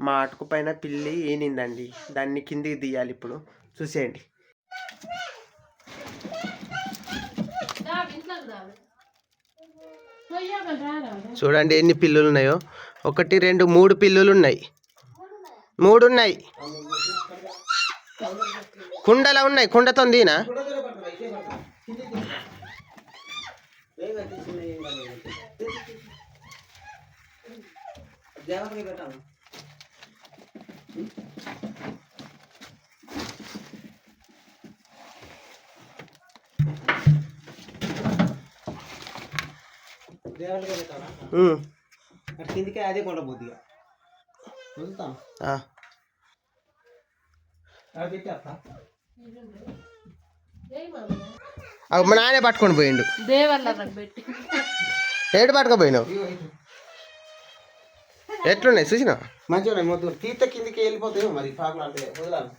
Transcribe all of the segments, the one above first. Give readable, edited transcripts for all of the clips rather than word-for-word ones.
మా అటుకు పైన పిల్లి ఈనిందండి. దాన్ని కిందికి తీయాలి ఇప్పుడు. చూసేయండి. చూడండి ఎన్ని పిల్లులు ఉన్నాయో. 1 2 3 పిల్లులు ఉన్నాయి. 3 ఉన్నాయి. కుండలా ఉన్నాయి. కుండతో తీనా. కిందికి అదే కొండ బుద్ధిగా మా నానే పట్టుకొని పోయిండు. ఏడు పట్టుకపోయినావు. ఎట్లున్నాయి చూసినా? మంచిగా ఉన్నాయి. మొత్తం తీత కిందికి వెళ్ళిపోతాయి. మరి పాకులు అంటే వదలాలి.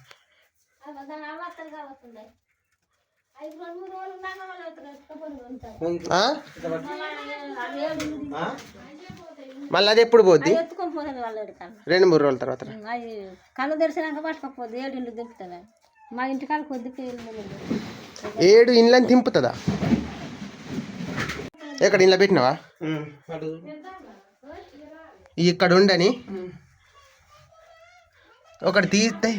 మళ్ళీ అది ఎప్పుడు పోద్ది? 2-3 రోజుల తర్వాత. కళ్ళు తెరిచినాక పట్టుకోపోద్ది. 7 ఇండ్లు దింపుతుంది. మా ఇంటికాడ కొద్దిగా 7 ఇండ్లని దింపుతుందా? ఎక్కడ ఇంట్లో పెట్టినావా? ఇక్కడ ఉండని ఒకటి తీస్తే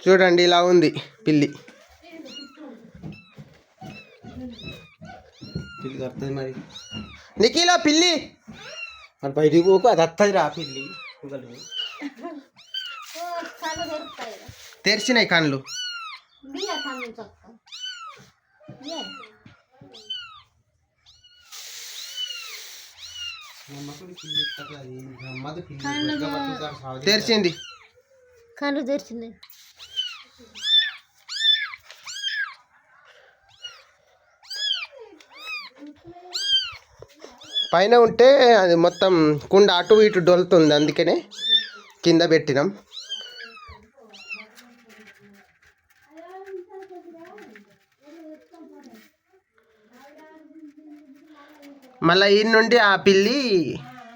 చూడండి ఇలా ఉంది పిల్లి. మరి నిఖిలో పిల్లి మరి బయటికి పోకు. అది వస్తుంది రా పిల్లి. తెరిచినాయి కళ్ళు. తెరిచింది. కళ్ళు తెరిచింది. పైన ఉంటే అది మొత్తం కుండ అటు ఇటు డొలుతుంది. అందుకనే కింద పెట్టినాం. మళ్ళీ ఈ నుండి ఆ పిల్లి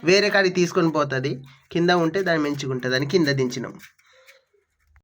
వేరే కాడికి తీసుకొని పోతుంది. కింద ఉంటే దాన్ని మంచిగా ఉంటుంది అని కింద దించినాం.